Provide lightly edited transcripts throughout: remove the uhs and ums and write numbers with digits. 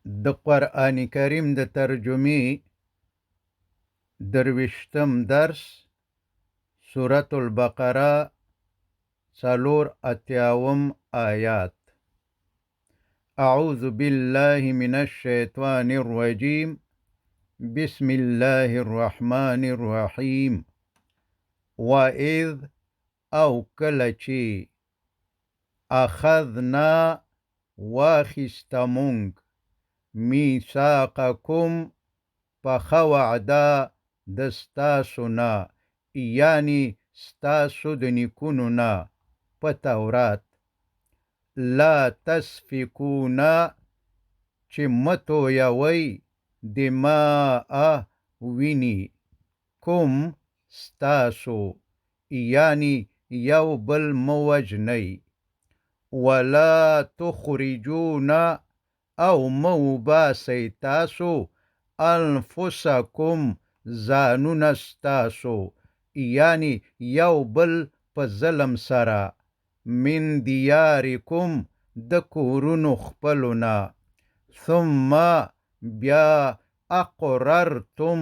د قرآن کریم د ترجمې درویشتم درس سورة البقره څلور اتیاوم آیات. اعوذ بالله من الشیطان الرجیم بسم الله الرحمن الرحیم. وَإِذْ او کله چې اخذنا واخیستمونږ میثاقکم پخه وعده دستاسو نه، یعنی ستاسو د نیکونو نه په تورات، لا تسفکون چې متویوي دماء ویني کوم ستاسو، یعنی یو بل موجنی، ولا تخرجون او موباسی تاسو انفسکم زانون ستاسو، یعنی یو بل په ظلم سره، من دیارکم د کورونو خپلونا، ثم بیا اقررتم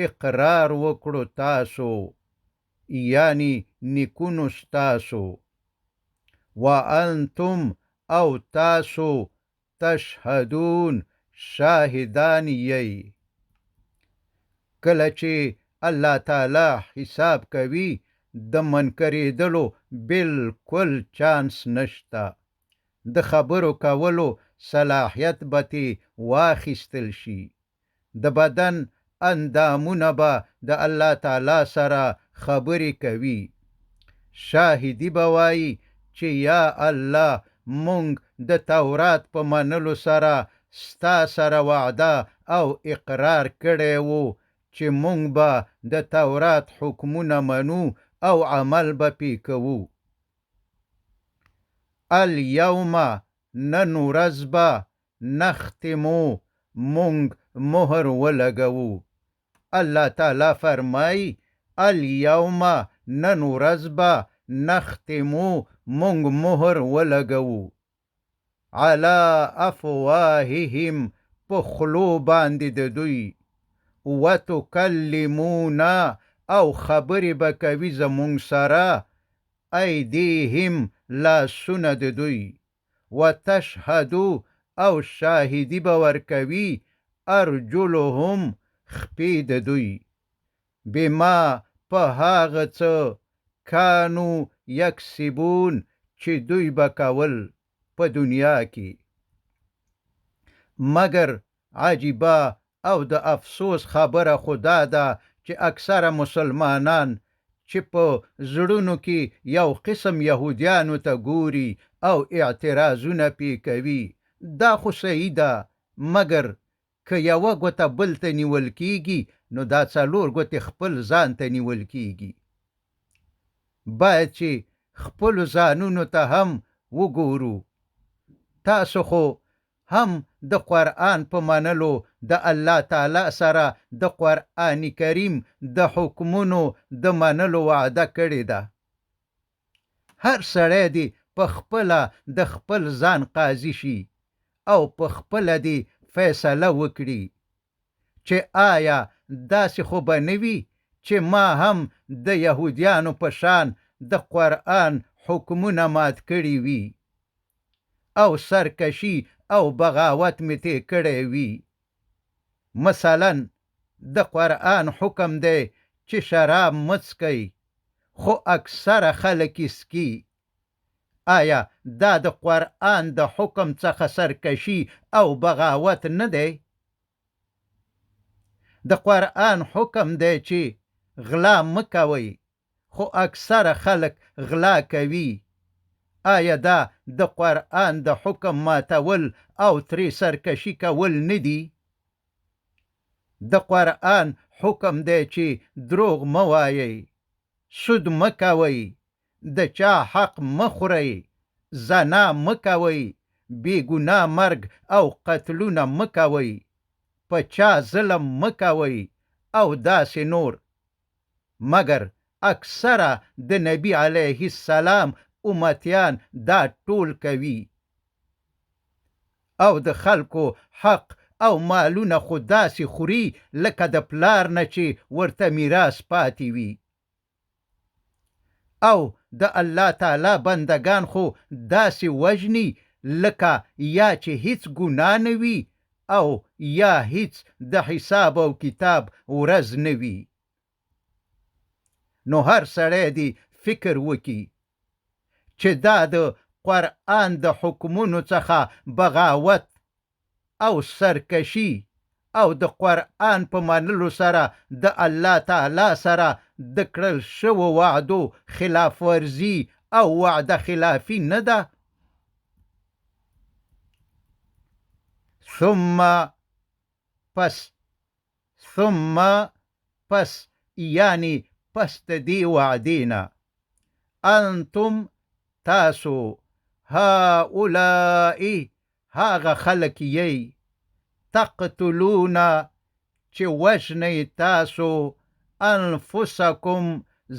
اقرار وکړو تاسو، یعنی نیکونو ستاسو، وانتم او تاسو تشهدون شاهدان یی. کله چې الله تعالی حساب کوي د منکریدلو بالکل چانس نشته، د خبرو کولو صلاحیت به واخیستل شي، د بدن اندامونه به د الله تعالی سره خبرې کوي، شاهدی به وایي چې یا الله مونږ د تورات په منلو سره ستا سره وعده او اقرار کړی وو چې مونږ به د تورات حکمونه منو او عمل به پې کوو. الیوم نن ورځ به نختمو مونږ مهر ولګوو. الله تعالی فرمایي الیوم نن ورځ به نختمو مونږ مهر ولګوو، علی افواههم په خلو باندې د دوی، وتکلمونا او خبرې به کوي زمونږ سره، ایدیهم لاسونه د دوی، وتشهدو او شاهدی به ورکوي ارجلهم خپې د دوی، بما په هغه څه کانو یکسبون چې دوی به کول په دنیا کې. مگر عجیبه او د افسوس خبره خدا ده چې اکثره مسلمانان چې په زړونو کې یو قسم یهودیانو ته ګوري او اعتراضونه پې کوي. دا خو صحیح ده، مگر که یوه ګوته بل ته نیول کیږي نو دا څلور ګوتې خپل ځان ته نیول کیږي. باید چې خپلو ځانونو ته هم وګورو. تاسو خو هم د قرآن په منلو د الله تعالی سره د قرآن کریم د حکمونو د منلو وعده کړې ده. هر سړی دې په خپله د خپل ځان قاضي شي او په خپله دې فیصله وکړي چې آیا داسې خو به نه وي چې ما هم د یهودیانو په شان د قرآن حکمونه مات کړي وي او سرکشي او بغاوت مې تې کړی وي. مثلا د قرآن حکم دی چې شراب مڅکئ، خو اکثره خلک یې څکي. آیا دا د قرآن د حکم څخه سرکشي او بغاوت نه دی؟ د قرآن حکم دی چې غلا مه کوئ، خو اکثره خلک غلا کوي. آیا دا د قرآن د حکم ماتول او ترې سرکشي کول نه دي؟ د قرآن حکم دی چې دروغ مه وایئ، سود مه کوئ، د چا حق مه خورئ، زنا مه کوئ، بې ګناه مرګ او قتلونه مه کوئ، په چا ظلم مه کوئ او داسې نور. مگر اکثره د نبی علیه السلام امتیان دا ټول کوي او د خلکو حق او مالونه خو داسې خوري لکه د پلار نه چې ورته میراث پاتې وي. او د الله تعالی بندگان خو داسې وژني لکه یا چې هیڅ ګناه نه وي او یا هیڅ د حساب او کتاب ورځ نه وي. نو هر سړی دی فکر وکي چې دا د قرآن د حکمونو څخه بغاوت او سرکشي او د قرآن په منلو سره د الله تعالی سره د کړل شوو وعدو خلاف ورزي او وعده خلافي نه ده. ثم پس یعنی پس د دې وعدینا انتم تاسو هؤلاء هاغه خلک یې تقتلون چې وژنئ تاسو انفسکم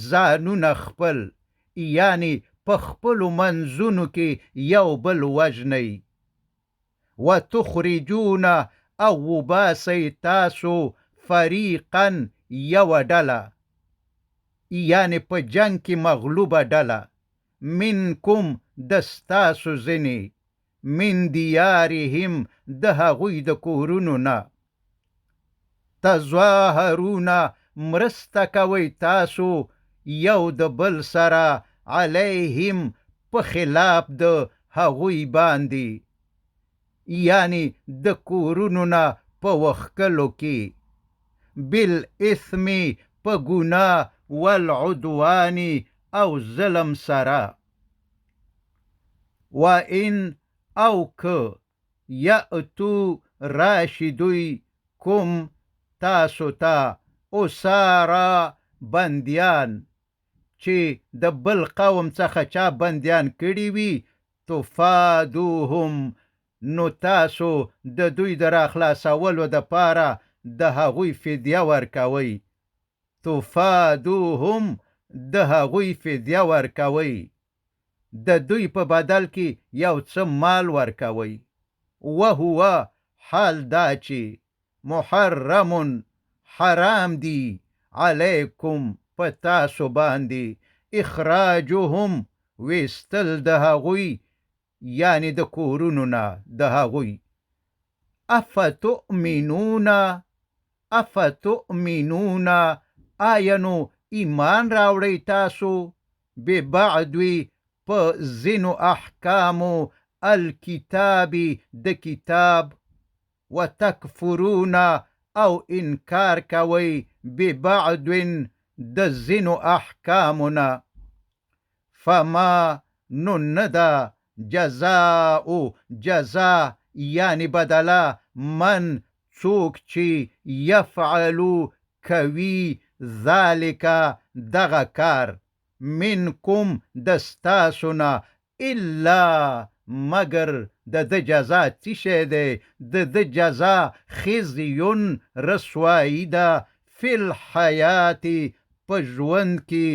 ځانونه خپل یعنی په خپلو منځونو کې یو بل وژنئ وتخرجون او وباسئ تاسو فریقا یوه ډله یعنی په جنگ کې مغلوبه ډله منکم دستاسو ځینې من دیارهم د هغوی د کورونو نه تظاهرون مرسته کوئ تاسو یو د بل سره علیهم په خلاف د هغوی باندې یعنی د کورونو نه په وښکلو کې بالاثم په ګناه والعدوان او ظلم سره وان او که یأتو راشدوی کم تاسو ته اسارا بندیان چې د بل قوم څخه چا بندیان کړي وي تفادوهم نو تاسو د دوی د راخلاصولو دپاره د هغوی فدیه ورکوئ تفادوهم د هغوی فدیه ورکوئ د دوی په بدل کې یو څه مال ورکوئ وهو حال دا چې محرم حرام دی علیکم په تاسو باندې اخراجهم ویستل د هغوی یعنی د کورونو نه د هغوی افتؤمنون آیا نو ایمان راوړئ تاسو ببعض په ځینو احکامو الکتاب د کتاب وتکفرون او انکار کوئ ببعض د ځینو احکامونه فما نو نه ده جزا یعنی بدله من څوک چې یفعلو کوي ذالک دغه کار منکم دستاسونه الا مگر د د جزا څه شی دی د د جزا خزیون رسوایی ده فی الحیات په ژوند کې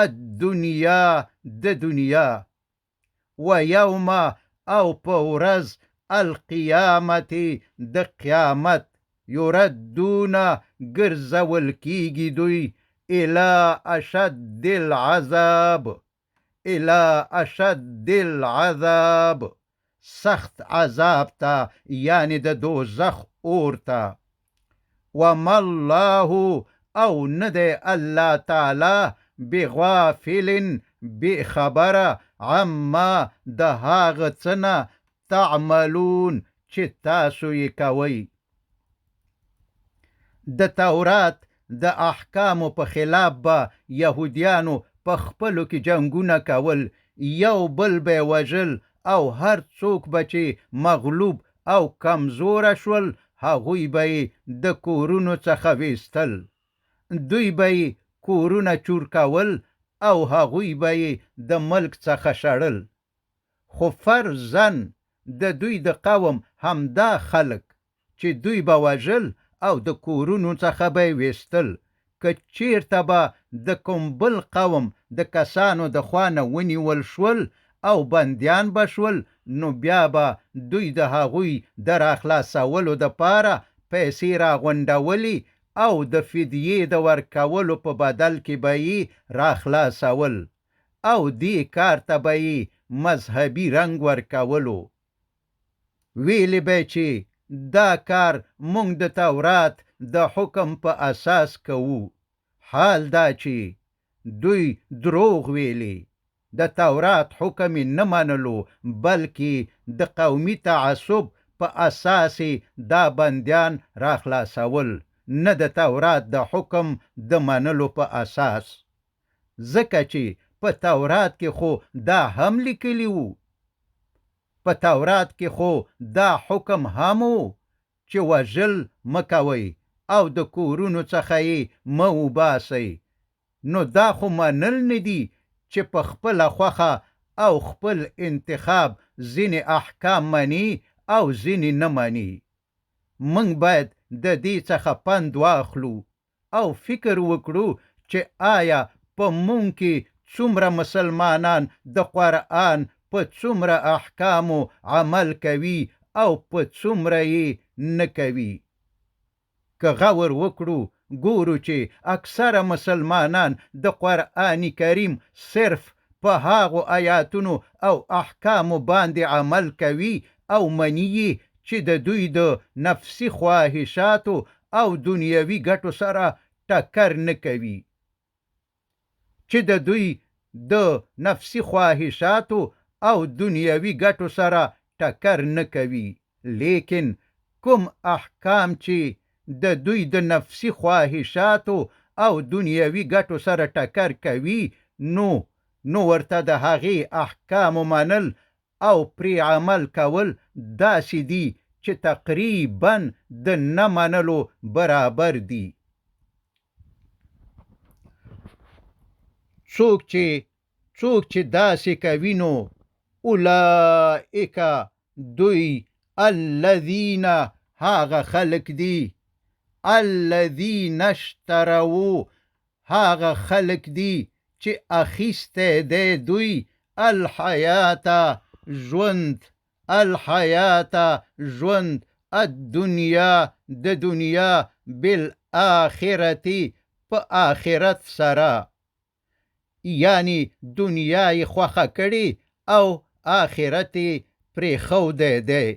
الدنیا د دنیا و یوم او په ورځ القیامت د قیامت یردون ګرځول کیږي دوی الى اشد العذاب سخت عذاب ته یعنی د دوزخ اور ته وما الله او نه دی الله تعالی بغافل بخبره عما د هغه څه نه تعملون چې تاسو یې کوئ د تورات د احکامو په خلاف به یهودیانو په خپلو کې جنګونه کول یو بل به وژل او هر څوک به چې مغلوب او کمزوره شول هغوی به د کورونو څخه ویستل دوی به کورونه چور کول او هغوی به د ملک څخه شړل خو فرضاً د دوی د قوم همدا خلک چې دوی به وژل او د کورونو څخه به ویستل که چیرته به د کوم بل قوم د کسانو د خوا نه ونیول شول او بندیان به شول نو بیا به دوی د هغوی د راخلاصولو دپاره پیسې راغونډولې او د فدیې د ورکولو په بدل کې به یې راخلاصول او دې کار ته به یې مذهبي رنګ ورکولو. ویلې به چې دا کار مونږ د تورات د حکم په اساس کوو. حال دا چې دوی دروغ ویلې، د تورات حکم نه منلو، بلکې د قومي تعصب په اساس دا بندیان راخلاصول، نه د تورات د حکم د منلو په اساس. ځکه چې په تورات کې خو دا هم لیکلی وو، په تورات کې خو دا حکم هم وو چې وژل مکوئ او د کورونو څخه یې مه وباسئ. نو دا خو منل نه دي چې په خپله خوښه او خپل انتخاب ځینې احکام مني او ځینې نه مني. موږ باید د دې څخه پند واخلو او فکر وکړو چې آیا په موږ کې څومره مسلمانان د قرآن په څومره احکامو عمل کوي او په څومره یې نه کوي. که غور وکړو ګورو چې اکثره مسلمانان د قرآن کریم صرف په هاغو آیاتونو او احکامو باندې عمل کوي او مني چې د دوی د نفسي خواهشاتو او دنیوي ګټو سره ټکر نه کوي، چې د دوی د نفسي خواهشاتو او دنیوي ګټو سره ټکر نه کوي. لیکن کوم احکام چې د دوی د نفسي خواهشاتو او دنیوي ګټو سره ټکر کوي، نو ورته د هغې احکامو منل او پرې عمل کول داسې دي چې تقریبا د نه منلو برابر دي. څوک چې داسې کوي نو اولئک دوی الذین هاغه خلق دي، الذین اشتروا هاغه خلق دي چې اخیسته دی دوی الحیات ژوند الدنیا د دنیا بالآخرتی په آخرت سره، یعنی دنیا یې خوښه کړي او آخرت یې پرېښودی دی.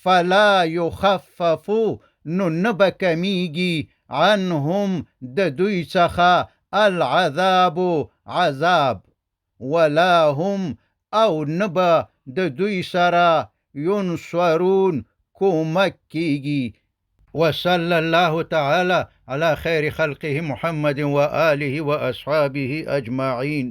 فلا یخففو نو نه به کمیږي عنهم د دوی څخه العذاب عذاب، ولا هم او نه به د دوی سره ینصرون کومک کیږي. وصلى الله تعالى على خير خلقه محمد وآله وأصحابه أجمعين.